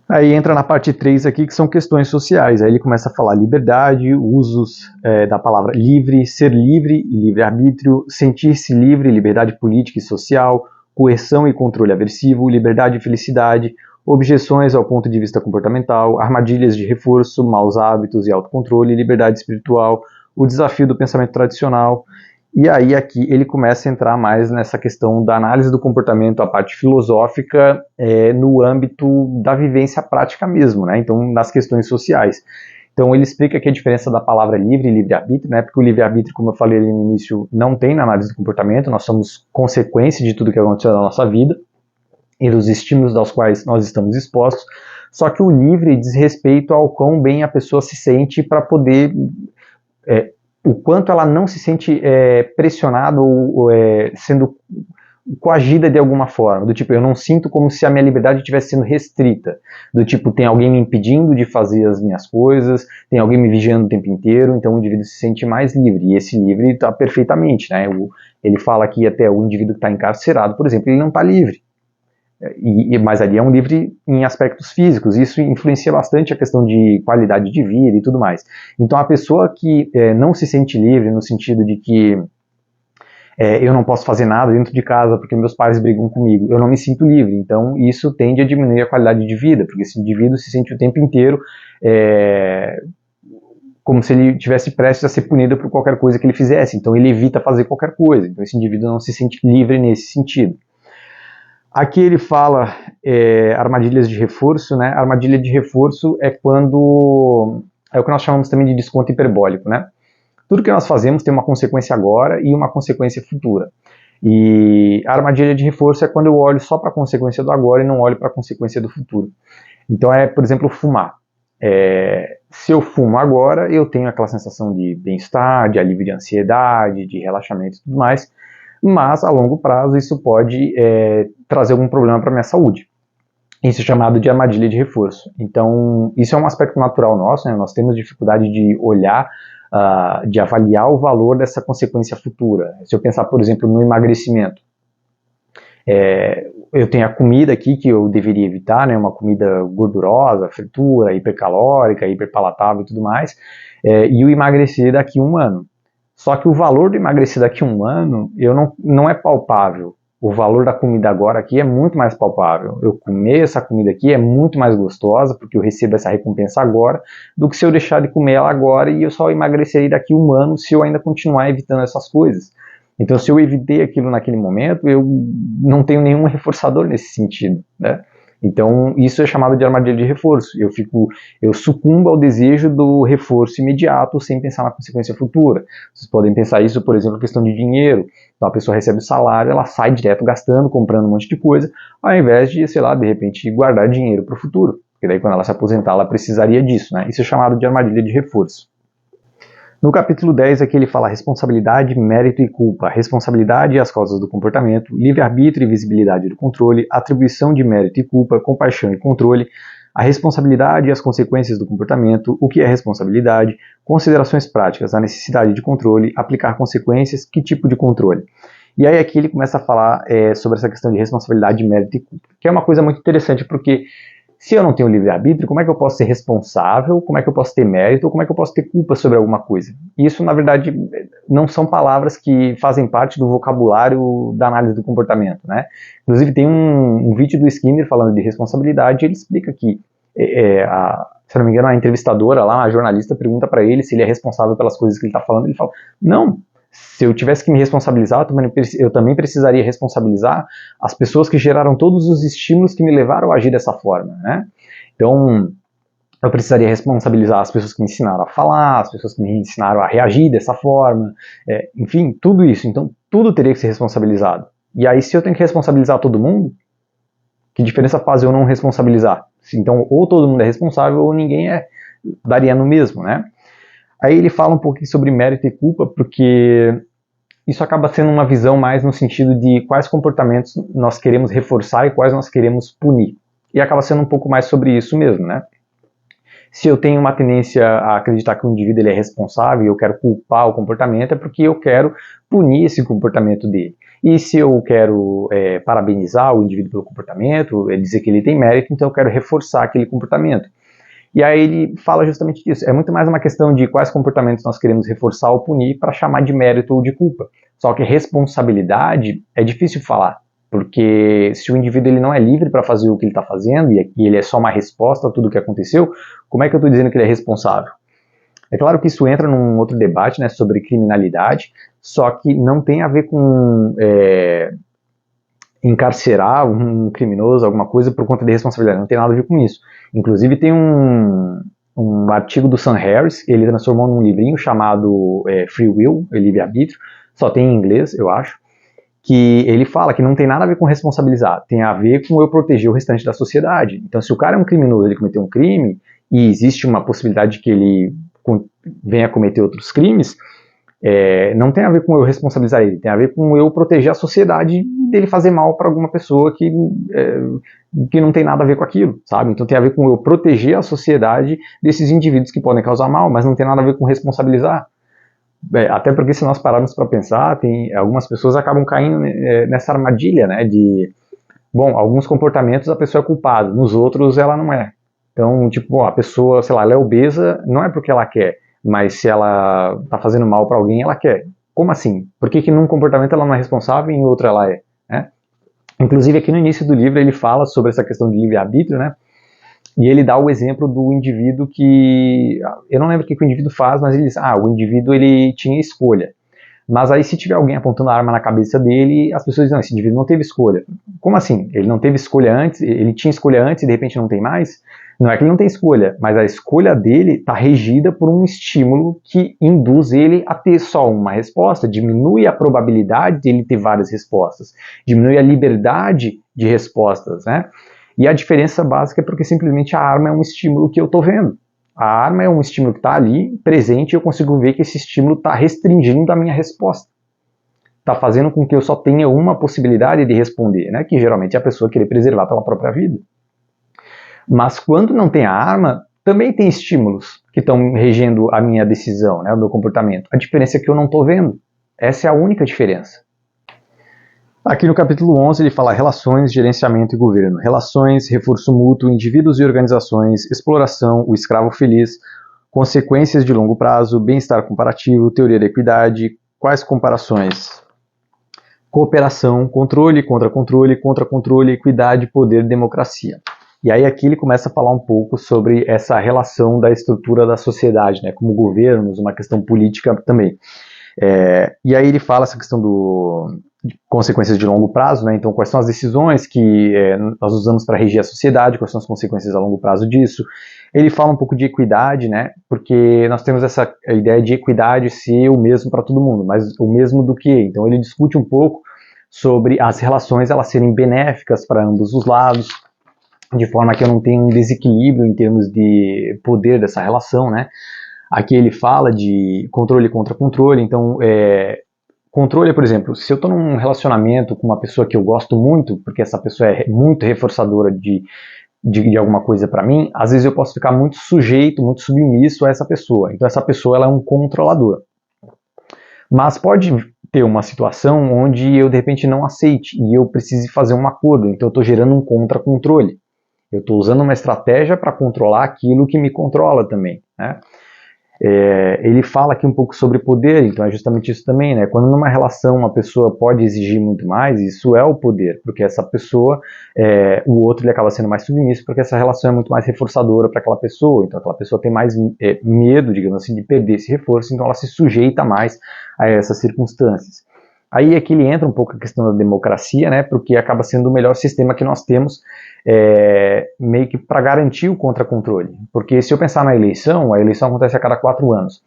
Aí entra na parte 3 aqui, que são questões sociais. Aí ele começa a falar liberdade, usos da palavra livre, ser livre e livre-arbítrio, sentir-se livre, liberdade política e social, coerção e controle aversivo, liberdade e felicidade, objeções ao ponto de vista comportamental, armadilhas de reforço, maus hábitos e autocontrole, liberdade espiritual, o desafio do pensamento tradicional. E aí aqui ele começa a entrar mais nessa questão da análise do comportamento, a parte filosófica, no âmbito da vivência prática mesmo, né? Então nas questões sociais. Então ele explica que a diferença da palavra livre e livre-arbítrio, né? Porque o livre-arbítrio, como eu falei ali no início, não tem na análise do comportamento, nós somos consequência de tudo que aconteceu na nossa vida e dos estímulos aos quais nós estamos expostos, só que o livre diz respeito ao quão bem a pessoa se sente para poder... o quanto ela não se sente pressionada ou sendo coagida de alguma forma, do tipo, eu não sinto como se a minha liberdade estivesse sendo restrita, do tipo, tem alguém me impedindo de fazer as minhas coisas, tem alguém me vigiando o tempo inteiro, então o indivíduo se sente mais livre, e esse livre está perfeitamente, né? Ele fala que até o indivíduo que está encarcerado, por exemplo, ele não está livre, mas ali é um livre em aspectos físicos, isso influencia bastante a questão de qualidade de vida e tudo mais. Então a pessoa que não se sente livre no sentido de que eu não posso fazer nada dentro de casa porque meus pais brigam comigo, eu não me sinto livre, então isso tende a diminuir a qualidade de vida, porque esse indivíduo se sente o tempo inteiro como se ele tivesse prestes a ser punido por qualquer coisa que ele fizesse, então ele evita fazer qualquer coisa, então esse indivíduo não se sente livre nesse sentido. Aqui ele fala armadilhas de reforço, né? Armadilha de reforço é quando é o que nós chamamos também de desconto hiperbólico, né? Tudo que nós fazemos tem uma consequência agora e uma consequência futura. E a armadilha de reforço é quando eu olho só para a consequência do agora e não olho para a consequência do futuro. Então por exemplo, fumar. Se eu fumo agora, eu tenho aquela sensação de bem-estar, de alívio de ansiedade, de relaxamento e tudo mais, mas a longo prazo isso pode trazer algum problema para a minha saúde. Isso é chamado de armadilha de reforço. Então, isso é um aspecto natural nosso, né? Nós temos dificuldade de olhar, de avaliar o valor dessa consequência futura. Se eu pensar, por exemplo, no emagrecimento, eu tenho a comida aqui que eu deveria evitar, né? Uma comida gordurosa, fritura, hipercalórica, hiperpalatável e tudo mais, e o emagrecer daqui a um ano. Só que o valor do emagrecer daqui a um ano não é palpável. O valor da comida agora aqui é muito mais palpável. Eu comer essa comida aqui é muito mais gostosa, porque eu recebo essa recompensa agora, do que se eu deixar de comer ela agora e eu só emagrecerei daqui a um ano se eu ainda continuar evitando essas coisas. Então, se eu evitei aquilo naquele momento, eu não tenho nenhum reforçador nesse sentido, né? Então, isso é chamado de armadilha de reforço. Eu sucumbo ao desejo do reforço imediato sem pensar na consequência futura. Vocês podem pensar isso, por exemplo, questão de dinheiro. Então, a pessoa recebe o salário, ela sai direto gastando, comprando um monte de coisa, ao invés de, sei lá, de repente, guardar dinheiro para o futuro. Porque daí, quando ela se aposentar, ela precisaria disso, né? Isso é chamado de armadilha de reforço. No capítulo 10, aqui ele fala responsabilidade, mérito e culpa, responsabilidade e as causas do comportamento, livre-arbítrio e visibilidade do controle, atribuição de mérito e culpa, compaixão e controle, a responsabilidade e as consequências do comportamento, o que é responsabilidade, considerações práticas, a necessidade de controle, aplicar consequências, que tipo de controle. E aí aqui ele começa a falar sobre essa questão de responsabilidade, mérito e culpa, que é uma coisa muito interessante, porque se eu não tenho livre-arbítrio, como é que eu posso ser responsável, como é que eu posso ter mérito, ou como é que eu posso ter culpa sobre alguma coisa? Isso, na verdade, não são palavras que fazem parte do vocabulário da análise do comportamento, né? Inclusive, tem um vídeo do Skinner falando de responsabilidade, e ele explica que, se não me engano, a entrevistadora lá, a jornalista, pergunta para ele se ele é responsável pelas coisas que ele está falando, ele fala, não, se eu tivesse que me responsabilizar, eu também precisaria responsabilizar as pessoas que geraram todos os estímulos que me levaram a agir dessa forma, né? Então, eu precisaria responsabilizar as pessoas que me ensinaram a falar, as pessoas que me ensinaram a reagir dessa forma, enfim, tudo isso. Então, tudo teria que ser responsabilizado. E aí, se eu tenho que responsabilizar todo mundo, que diferença faz eu não responsabilizar? Então, ou todo mundo é responsável, ou ninguém daria no mesmo, né? Aí ele fala um pouquinho sobre mérito e culpa, porque isso acaba sendo uma visão mais no sentido de quais comportamentos nós queremos reforçar e quais nós queremos punir. E acaba sendo um pouco mais sobre isso mesmo, né? Se eu tenho uma tendência a acreditar que o indivíduo ele é responsável e eu quero culpar o comportamento, é porque eu quero punir esse comportamento dele. E se eu quero parabenizar o indivíduo pelo comportamento, dizer que ele tem mérito, então eu quero reforçar aquele comportamento. E aí ele fala justamente disso. É muito mais uma questão de quais comportamentos nós queremos reforçar ou punir para chamar de mérito ou de culpa. Só que responsabilidade é difícil falar, Porque se o indivíduo ele não é livre para fazer o que ele está fazendo e ele é só uma resposta a tudo o que aconteceu, como é que eu estou dizendo que ele é responsável? É claro que isso entra num outro debate, né, sobre criminalidade, só que não tem a ver com encarcerar um criminoso, alguma coisa, por conta de responsabilidade. Não tem nada a ver com isso. Inclusive tem um artigo do Sam Harris, ele transformou num livrinho chamado Free Will, livre-arbítrio, só tem em inglês, eu acho, que ele fala que não tem nada a ver com responsabilizar, tem a ver com eu proteger o restante da sociedade. Então, se o cara é um criminoso, ele cometeu um crime, e existe uma possibilidade de que ele venha a cometer outros crimes, não tem a ver com eu responsabilizar ele, tem a ver com eu proteger a sociedade dele fazer mal para alguma pessoa que não tem nada a ver com aquilo, sabe? Então tem a ver com eu proteger a sociedade desses indivíduos que podem causar mal, mas não tem nada a ver com responsabilizar. Até porque se nós pararmos para pensar, algumas pessoas acabam caindo nessa armadilha, né, de, bom, alguns comportamentos a pessoa é culpada, nos outros ela não é. Então, tipo, a pessoa, sei lá, ela é obesa, não é porque ela quer, mas se ela tá fazendo mal para alguém, ela quer. Como assim? Por que num comportamento ela não é responsável e em outro ela é? Né? Inclusive, aqui no início do livro ele fala sobre essa questão de livre-arbítrio, né? E ele dá o exemplo do indivíduo que... Eu não lembro o que o indivíduo faz, mas ele diz, o indivíduo ele tinha escolha. Mas aí se tiver alguém apontando a arma na cabeça dele, as pessoas dizem, não, esse indivíduo não teve escolha. Como assim? Ele não teve escolha antes, ele tinha escolha antes e de repente não tem mais? Não é que ele não tem escolha, mas a escolha dele está regida por um estímulo que induz ele a ter só uma resposta, diminui a probabilidade de ele ter várias respostas, diminui a liberdade de respostas, né? E a diferença básica é porque simplesmente a arma é um estímulo que eu estou vendo. A arma é um estímulo que está ali, presente, e eu consigo ver que esse estímulo está restringindo a minha resposta. Está fazendo com que eu só tenha uma possibilidade de responder, né? Que geralmente é a pessoa querer preservar pela própria vida. Mas quando não tem a arma, também tem estímulos que estão regendo a minha decisão, né, o meu comportamento. A diferença é que eu não estou vendo. Essa é a única diferença. Aqui no capítulo 11 ele fala relações, gerenciamento e governo. Relações, reforço mútuo, indivíduos e organizações, exploração, o escravo feliz, consequências de longo prazo, bem-estar comparativo, teoria da equidade, quais comparações? Cooperação, controle, contra-controle, equidade, poder, democracia. E aí aqui ele começa a falar um pouco sobre essa relação da estrutura da sociedade, né, como governos, uma questão política também. E aí ele fala essa questão de consequências de longo prazo, né, então quais são as decisões que nós usamos para regir a sociedade, quais são as consequências a longo prazo disso. Ele fala um pouco de equidade, né, porque nós temos essa ideia de equidade ser o mesmo para todo mundo, mas o mesmo do que? Então ele discute um pouco sobre as relações elas serem benéficas para ambos os lados, de forma que eu não tenha um desequilíbrio em termos de poder dessa relação, né? Aqui ele fala de controle contra controle, então controle, por exemplo, se eu estou num relacionamento com uma pessoa que eu gosto muito, porque essa pessoa é muito reforçadora de alguma coisa para mim, às vezes eu posso ficar muito sujeito, muito submisso a essa pessoa, então essa pessoa ela é um controlador. Mas pode ter uma situação onde eu de repente não aceite e eu precise fazer um acordo, então eu estou gerando um contra-controle. Eu estou usando uma estratégia para controlar aquilo que me controla também, né? Ele fala aqui um pouco sobre poder, então é justamente isso também, né? Quando numa relação uma pessoa pode exigir muito mais, isso é o poder, porque essa pessoa, o outro ele acaba sendo mais submisso, porque essa relação é muito mais reforçadora para aquela pessoa, então aquela pessoa tem mais medo, digamos assim, de perder esse reforço, então ela se sujeita mais a essas circunstâncias. Aí aqui ele entra um pouco a questão da democracia, né, porque acaba sendo o melhor sistema que nós temos meio que para garantir o contra-controle. Porque se eu pensar na eleição, a eleição acontece a cada 4 anos.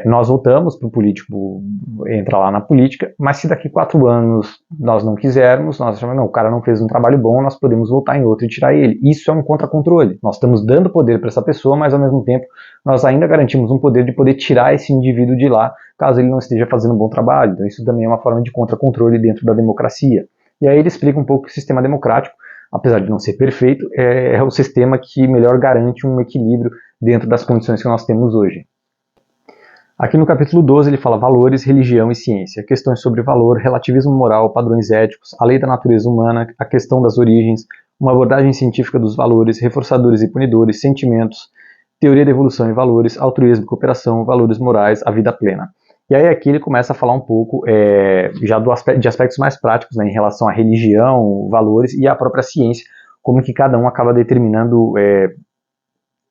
Nós votamos para o político entrar lá na política, mas se daqui 4 anos nós não quisermos, nós achamos, não, o cara não fez um trabalho bom, nós podemos votar em outro e tirar ele. Isso é um contra-controle. Nós estamos dando poder para essa pessoa, mas ao mesmo tempo nós ainda garantimos um poder de poder tirar esse indivíduo de lá, caso ele não esteja fazendo um bom trabalho. Então isso também é uma forma de contra-controle dentro da democracia. E aí ele explica um pouco que o sistema democrático, apesar de não ser perfeito, é o sistema que melhor garante um equilíbrio dentro das condições que nós temos hoje. Aqui no capítulo 12 ele fala valores, religião e ciência, questões sobre valor, relativismo moral, padrões éticos, a lei da natureza humana, a questão das origens, uma abordagem científica dos valores, reforçadores e punidores, sentimentos, teoria da evolução e valores, altruísmo e cooperação, valores morais, a vida plena. E aí aqui ele começa a falar um pouco já de aspectos mais práticos, né, em relação à religião, valores e à própria ciência, como que cada um acaba determinando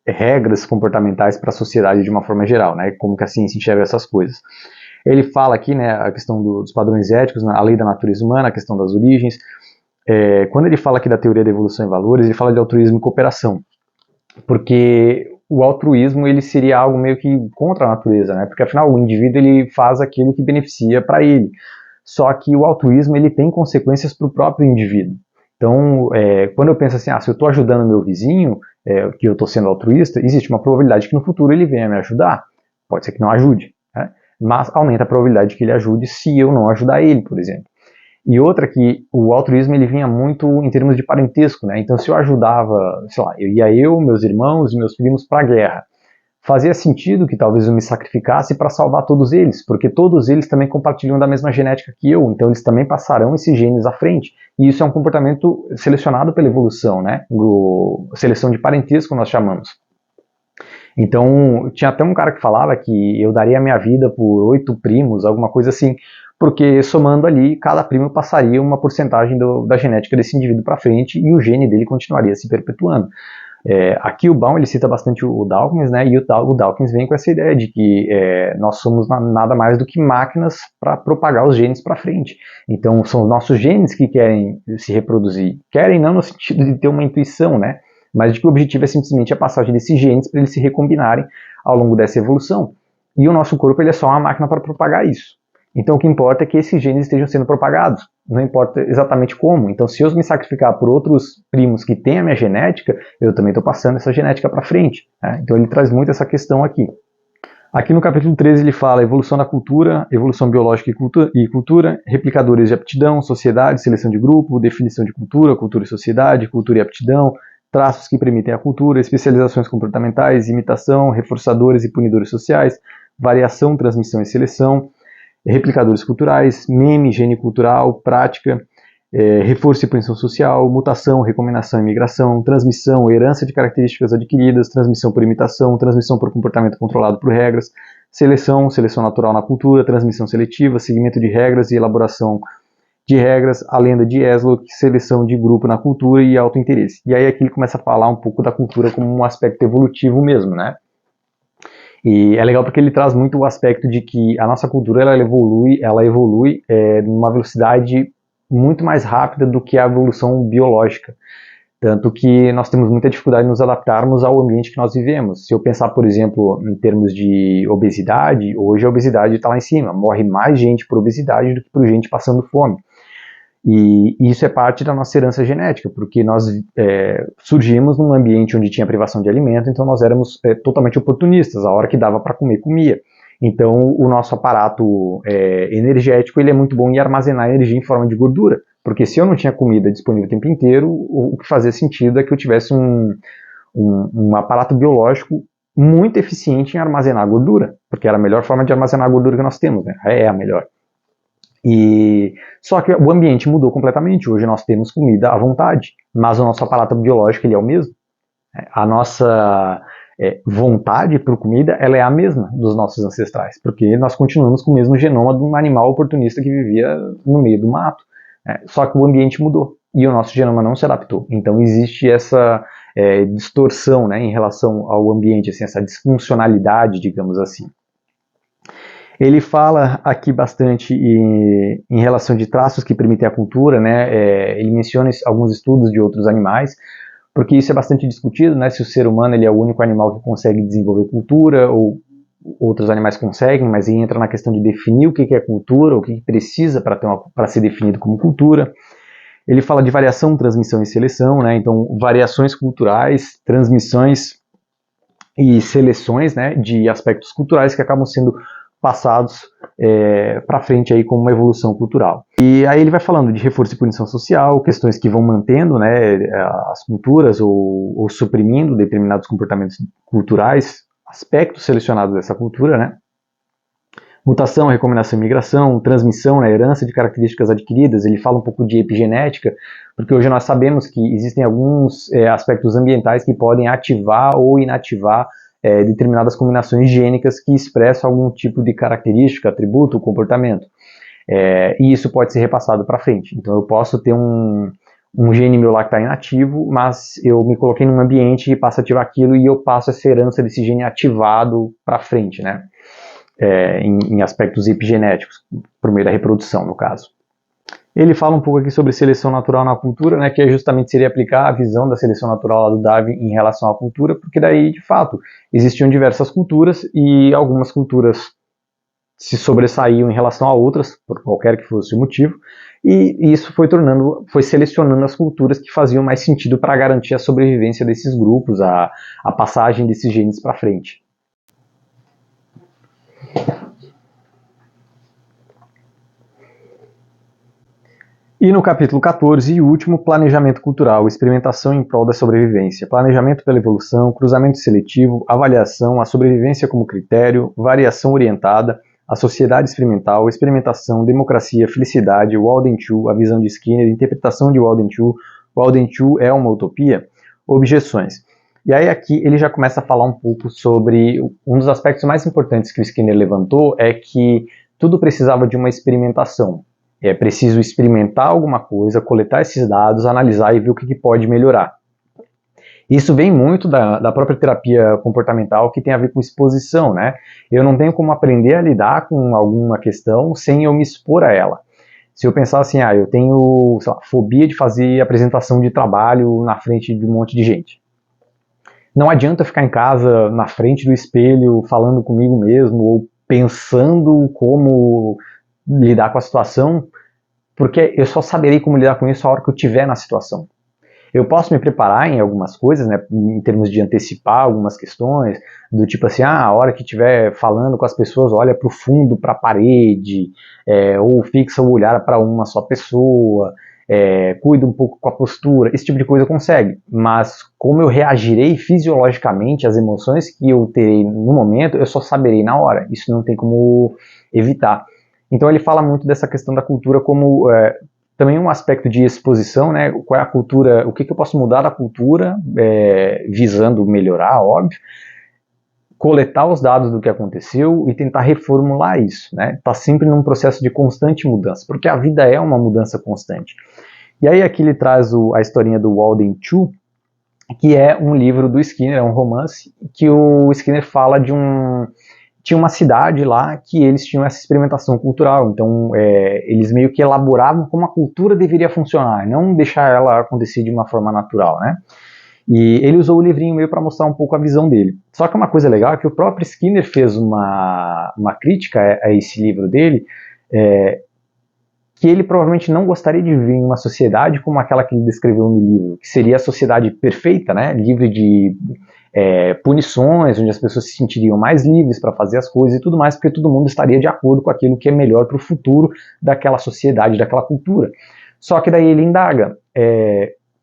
regras comportamentais para a sociedade de uma forma geral, né, como que a ciência enxerga essas coisas. Ele fala aqui, né, a questão dos padrões éticos, a lei da natureza humana, a questão das origens. Quando ele fala aqui da teoria da evolução e valores, ele fala de altruísmo e cooperação, porque o altruísmo ele seria algo meio que contra a natureza, né? Porque afinal o indivíduo ele faz aquilo que beneficia para ele. Só que o altruísmo ele tem consequências para o próprio indivíduo. Então, quando eu penso assim, se eu estou ajudando meu vizinho, que eu estou sendo altruísta, existe uma probabilidade que no futuro ele venha me ajudar. Pode ser que não ajude, né? Mas aumenta a probabilidade que ele ajude se eu não ajudar ele, por exemplo. E outra que o altruísmo ele vinha muito em termos de parentesco, né? Então se eu ajudava, sei lá, meus irmãos e meus primos para a guerra, fazia sentido que talvez eu me sacrificasse para salvar todos eles, porque todos eles também compartilham da mesma genética que eu, então eles também passarão esses genes à frente. E isso é um comportamento selecionado pela evolução, né? Seleção de parentesco nós chamamos. Então, tinha até um cara que falava que eu daria a minha vida por 8 primos, alguma coisa assim, porque somando ali, cada primo passaria uma porcentagem da genética desse indivíduo para frente e o gene dele continuaria se perpetuando. Aqui o Baum ele cita bastante o Dawkins, né, e o Dawkins vem com essa ideia de que nós somos nada mais do que máquinas para propagar os genes para frente. Então, são os nossos genes que querem se reproduzir. Querem não no sentido de ter uma intuição, né, mas de que o objetivo é simplesmente a passagem desses genes para eles se recombinarem ao longo dessa evolução. E o nosso corpo ele é só uma máquina para propagar isso. Então o que importa é que esses genes estejam sendo propagados, não importa exatamente como. Então se eu me sacrificar por outros primos que têm a minha genética, eu também estou passando essa genética para frente. Né? Então ele traz muito essa questão aqui. Aqui no capítulo 13 ele fala evolução da cultura, evolução biológica e cultura, replicadores de aptidão, sociedade, seleção de grupo, definição de cultura, cultura e sociedade, cultura e aptidão, traços que permitem a cultura, especializações comportamentais, imitação, reforçadores e punidores sociais, variação, transmissão e seleção, replicadores culturais, meme, gene cultural, prática, reforço e punição social, mutação, recombinação e migração, transmissão, herança de características adquiridas, transmissão por imitação, transmissão por comportamento controlado por regras, seleção, seleção natural na cultura, transmissão seletiva, seguimento de regras e elaboração de regras, a lenda de Eslov, seleção de grupo na cultura e autointeresse. E aí aqui ele começa a falar um pouco da cultura como um aspecto evolutivo mesmo, né? E é legal porque ele traz muito o aspecto de que a nossa cultura ela evolui numa velocidade muito mais rápida do que a evolução biológica. Tanto que nós temos muita dificuldade de nos adaptarmos ao ambiente que nós vivemos. Se eu pensar, por exemplo, em termos de obesidade, hoje a obesidade está lá em cima. Morre mais gente por obesidade do que por gente passando fome. E isso é parte da nossa herança genética, porque nós surgimos num ambiente onde tinha privação de alimento, então nós éramos totalmente oportunistas, a hora que dava para comer, comia. Então o nosso aparato energético ele é muito bom em armazenar energia em forma de gordura, porque se eu não tinha comida disponível o tempo inteiro, o que fazia sentido é que eu tivesse um aparato biológico muito eficiente em armazenar gordura, porque era a melhor forma de armazenar a gordura que nós temos, né? É a melhor. Só que o ambiente mudou completamente. Hoje nós temos comida à vontade, mas o nosso aparato biológico ele é o mesmo. A nossa vontade por comida ela é a mesma dos nossos ancestrais, porque nós continuamos com o mesmo genoma de um animal oportunista que vivia no meio do mato. Só que o ambiente mudou e o nosso genoma não se adaptou. Então existe essa distorção, né, em relação ao ambiente, assim, essa disfuncionalidade, digamos assim. Ele fala aqui bastante em relação de traços que permitem a cultura, né? Ele menciona alguns estudos de outros animais, porque isso é bastante discutido, né? Se o ser humano ele é o único animal que consegue desenvolver cultura, ou outros animais conseguem, mas aí entra na questão de definir o que é cultura, o que precisa para ser definido como cultura. Ele fala de variação, transmissão e seleção, né? Então, variações culturais, transmissões e seleções, né, de aspectos culturais que acabam sendo passados para frente aí como uma evolução cultural. E aí ele vai falando de reforço e punição social, questões que vão mantendo, né, as culturas ou suprimindo determinados comportamentos culturais, aspectos selecionados dessa cultura, né. Mutação, recombinação e migração, transmissão, né, herança de características adquiridas. Ele fala um pouco de epigenética, porque hoje nós sabemos que existem alguns aspectos ambientais que podem ativar ou inativar determinadas combinações gênicas que expressam algum tipo de característica, atributo, comportamento. E isso pode ser repassado para frente. Então eu posso ter um gene meu lá que está inativo, mas eu me coloquei num ambiente que passa a ativar aquilo e eu passo essa herança desse gene ativado para frente, né? Em aspectos epigenéticos, por meio da reprodução, no caso. Ele fala um pouco aqui sobre seleção natural na cultura, né, que justamente seria aplicar a visão da seleção natural lá do Darwin em relação à cultura, porque daí, de fato, existiam diversas culturas e algumas culturas se sobressaíam em relação a outras, por qualquer que fosse o motivo, e isso foi selecionando as culturas que faziam mais sentido para garantir a sobrevivência desses grupos, a passagem desses genes para frente. E no capítulo 14 e último, planejamento cultural, experimentação em prol da sobrevivência, planejamento pela evolução, cruzamento seletivo, avaliação, a sobrevivência como critério, variação orientada, a sociedade experimental, experimentação, democracia, felicidade, Walden Two, a visão de Skinner, interpretação de Walden Two é uma utopia, objeções. E aí aqui ele já começa a falar um pouco sobre um dos aspectos mais importantes que o Skinner levantou, é que tudo precisava de uma experimentação. É preciso experimentar alguma coisa, coletar esses dados, analisar e ver o que pode melhorar. Isso vem muito da própria terapia comportamental, que tem a ver com exposição, né? Eu não tenho como aprender a lidar com alguma questão sem eu me expor a ela. Se eu pensar assim, eu tenho, sei lá, fobia de fazer apresentação de trabalho na frente de um monte de gente. Não adianta ficar em casa, na frente do espelho, falando comigo mesmo, ou pensando como lidar com a situação, porque eu só saberei como lidar com isso a hora que eu estiver na situação. Eu posso me preparar em algumas coisas, né, em termos de antecipar algumas questões, do tipo assim, a hora que estiver falando com as pessoas, olha para o fundo, para a parede, ou fixa o olhar para uma só pessoa, cuida um pouco com a postura, esse tipo de coisa consegue, mas como eu reagirei fisiologicamente às emoções que eu terei no momento, eu só saberei na hora, isso não tem como evitar. Então ele fala muito dessa questão da cultura como também um aspecto de exposição, né? Qual é a cultura, o que eu posso mudar da cultura, visando melhorar, óbvio, coletar os dados do que aconteceu e tentar reformular isso, né? Tá sempre num processo de constante mudança, porque a vida é uma mudança constante. E aí aqui ele traz a historinha do Walden Two, que é um livro do Skinner, é um romance, que o Skinner fala tinha uma cidade lá que eles tinham essa experimentação cultural, então eles meio que elaboravam como a cultura deveria funcionar, não deixar ela acontecer de uma forma natural, né? E ele usou o livrinho meio para mostrar um pouco a visão dele. Só que uma coisa legal é que o próprio Skinner fez uma crítica a esse livro dele, que ele provavelmente não gostaria de viver em uma sociedade como aquela que ele descreveu no livro, que seria a sociedade perfeita, né? Livre de punições, onde as pessoas se sentiriam mais livres para fazer as coisas e tudo mais, porque todo mundo estaria de acordo com aquilo que é melhor para o futuro daquela sociedade, daquela cultura. Só que daí ele indaga,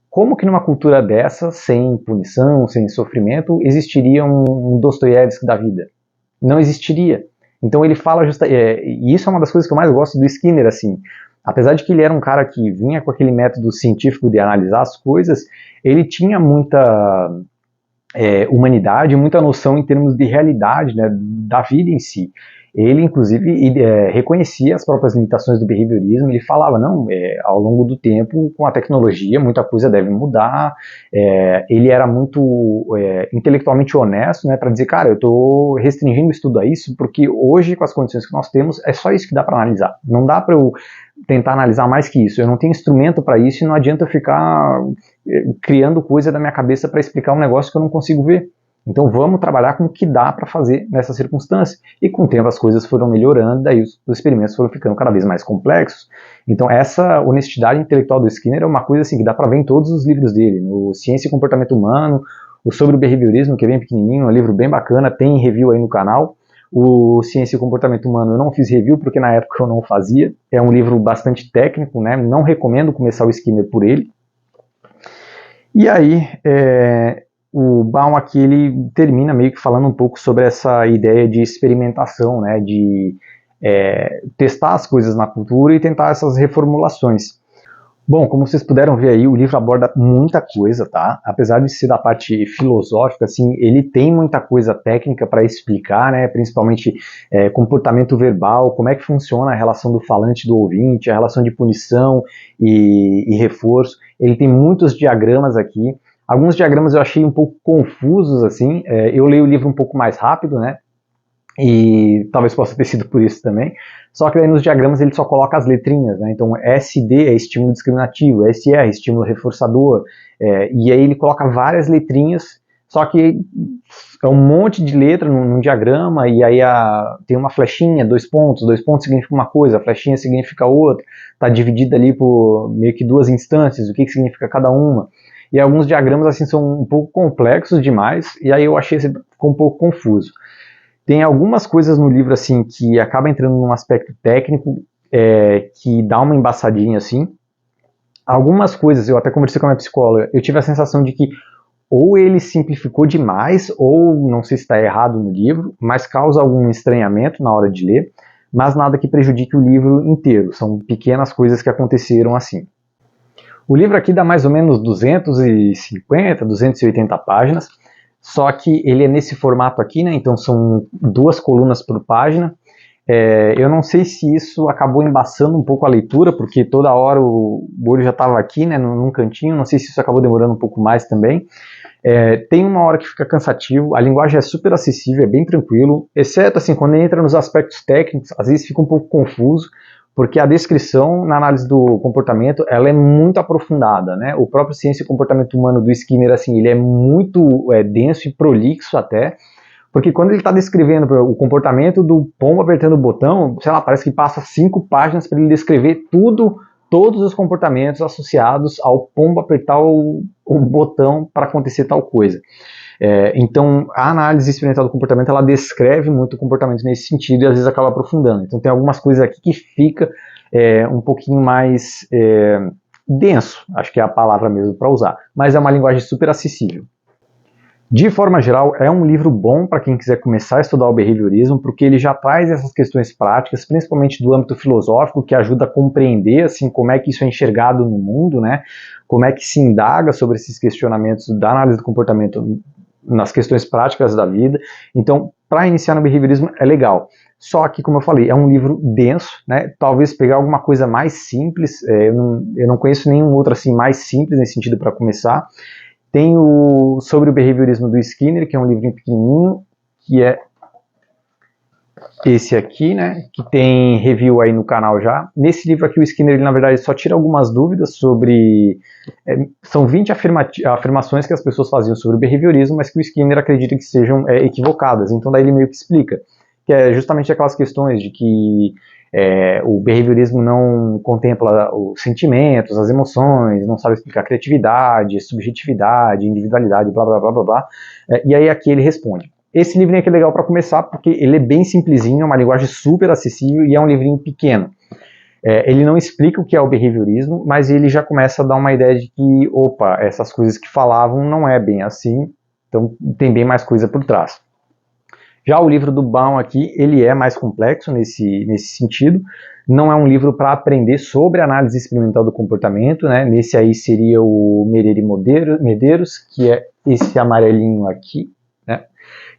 como que numa cultura dessa, sem punição, sem sofrimento, existiria um Dostoiévski da vida? Não existiria. Então ele fala, e isso é uma das coisas que eu mais gosto do Skinner, assim, apesar de que ele era um cara que vinha com aquele método científico de analisar as coisas, ele tinha muita humanidade, muita noção em termos de realidade, né, da vida em si. Ele, inclusive, reconhecia as próprias limitações do behaviorismo, ele falava, não, ao longo do tempo, com a tecnologia, muita coisa deve mudar, ele era muito intelectualmente honesto, né, para dizer, cara, eu estou restringindo o estudo a isso, porque hoje, com as condições que nós temos, é só isso que dá para analisar, não dá para eu tentar analisar mais que isso, eu não tenho instrumento para isso e não adianta eu ficar criando coisa da minha cabeça para explicar um negócio que eu não consigo ver. Então vamos trabalhar com o que dá para fazer nessa circunstância. E com o tempo as coisas foram melhorando, daí os experimentos foram ficando cada vez mais complexos. Então essa honestidade intelectual do Skinner é uma coisa assim que dá para ver em todos os livros dele, no Ciência e Comportamento Humano, o Sobre o Behaviorismo, que é bem pequenininho, é um livro bem bacana, tem review aí no canal. O Ciência e Comportamento Humano eu não fiz review porque na época eu não fazia, é um livro bastante técnico, né? Não recomendo começar o Skinner por ele. E aí, o Baum aqui ele termina meio que falando um pouco sobre essa ideia de experimentação, né, de testar as coisas na cultura e tentar essas reformulações. Bom, como vocês puderam ver aí, o livro aborda muita coisa, tá? Apesar de ser da parte filosófica, assim, ele tem muita coisa técnica para explicar, né? Principalmente comportamento verbal, como é que funciona a relação do falante e do ouvinte, a relação de punição e reforço. Ele tem muitos diagramas aqui. Alguns diagramas eu achei um pouco confusos, assim. Eu leio o livro um pouco mais rápido, né? E talvez possa ter sido por isso também. Só que daí nos diagramas ele só coloca as letrinhas, né? Então SD é estímulo discriminativo, SR é estímulo reforçador, e aí ele coloca várias letrinhas, só que é um monte de letra num diagrama, e aí tem uma flechinha, dois pontos significa uma coisa, a flechinha significa outra, está dividida ali por meio que duas instâncias, o que significa cada uma. E alguns diagramas assim são um pouco complexos demais, e aí eu achei esse ficou um pouco confuso. Tem algumas coisas no livro assim que acaba entrando num aspecto técnico que dá uma embaçadinha assim. Algumas coisas, eu até conversei com a minha psicóloga, eu tive a sensação de que ou ele simplificou demais, ou não sei se está errado no livro, mas causa algum estranhamento na hora de ler, mas nada que prejudique o livro inteiro. São pequenas coisas que aconteceram assim. O livro aqui dá mais ou menos 250, 280 páginas, só que ele é nesse formato aqui, né? Então são duas colunas por página. Eu não sei se isso acabou embaçando um pouco a leitura, porque toda hora o olho já estava aqui, né, num cantinho. Não sei se isso acabou demorando um pouco mais também. Tem uma hora que fica cansativo, a linguagem é super acessível, é bem tranquilo, exceto assim, quando entra nos aspectos técnicos, às vezes fica um pouco confuso, porque a descrição na análise do comportamento, ela é muito aprofundada, né? O próprio Ciência e Comportamento Humano do Skinner, assim, ele é muito denso e prolixo até, porque quando ele está descrevendo o comportamento do pombo apertando o botão, sei lá, parece que passa 5 páginas para ele descrever tudo, todos os comportamentos associados ao pombo apertar o botão para acontecer tal coisa. Então, a análise experimental do comportamento, ela descreve muito o comportamento nesse sentido e às vezes acaba aprofundando. Então, tem algumas coisas aqui que fica um pouquinho mais denso, acho que é a palavra mesmo para usar, mas é uma linguagem super acessível. De forma geral, é um livro bom para quem quiser começar a estudar o behaviorismo, porque ele já traz essas questões práticas, principalmente do âmbito filosófico, que ajuda a compreender assim, como é que isso é enxergado no mundo, né? Como é que se indaga sobre esses questionamentos da análise do comportamento nas questões práticas da vida. Então, para iniciar no behaviorismo é legal. Só que, como eu falei, é um livro denso, né? Talvez pegar alguma coisa mais simples, eu não conheço nenhum outro assim mais simples nesse sentido para começar. Tem o Sobre o Behaviorismo do Skinner, que é um livrinho pequenininho, que é esse aqui, né, que tem review aí no canal já. Nesse livro aqui o Skinner, ele, na verdade, só tira algumas dúvidas sobre... são 20 afirmações que as pessoas faziam sobre o behaviorismo, mas que o Skinner acredita que sejam equivocadas. Então daí ele meio que explica, que é justamente aquelas questões de que o behaviorismo não contempla os sentimentos, as emoções, não sabe explicar criatividade, subjetividade, individualidade, blá blá blá blá blá. E aí aqui ele responde. Esse livrinho aqui é legal para começar porque ele é bem simplesinho, é uma linguagem super acessível e é um livrinho pequeno. Ele não explica o que é o behaviorismo, mas ele já começa a dar uma ideia de que, opa, essas coisas que falavam não é bem assim, então tem bem mais coisa por trás. Já o livro do Baum aqui, ele é mais complexo nesse sentido, não é um livro para aprender sobre análise experimental do comportamento, né? Nesse aí seria o Mereira e Medeiros, que é esse amarelinho aqui, né?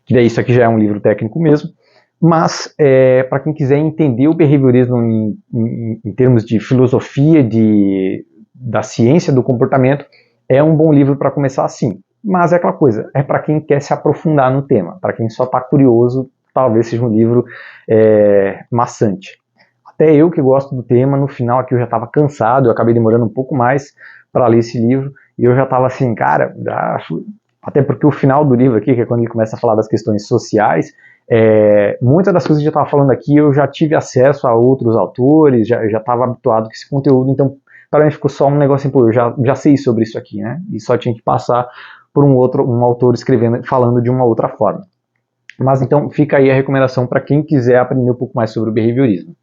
Que daí isso aqui já é um livro técnico mesmo, mas para quem quiser entender o behaviorismo em termos de filosofia da ciência do comportamento, é um bom livro para começar assim. Mas é aquela coisa, é para quem quer se aprofundar no tema, para quem só está curioso, talvez seja um livro maçante. Até eu que gosto do tema, no final aqui eu já estava cansado, eu acabei demorando um pouco mais para ler esse livro, e eu já estava assim, cara, até porque o final do livro aqui, que é quando ele começa a falar das questões sociais, muitas das coisas que eu estava falando aqui eu já tive acesso a outros autores, já estava habituado com esse conteúdo, então para mim ficou só um negócio assim, pô, eu já sei sobre isso aqui, né? E só tinha que passar por um autor escrevendo, falando de uma outra forma. Mas então fica aí a recomendação para quem quiser aprender um pouco mais sobre o behaviorismo.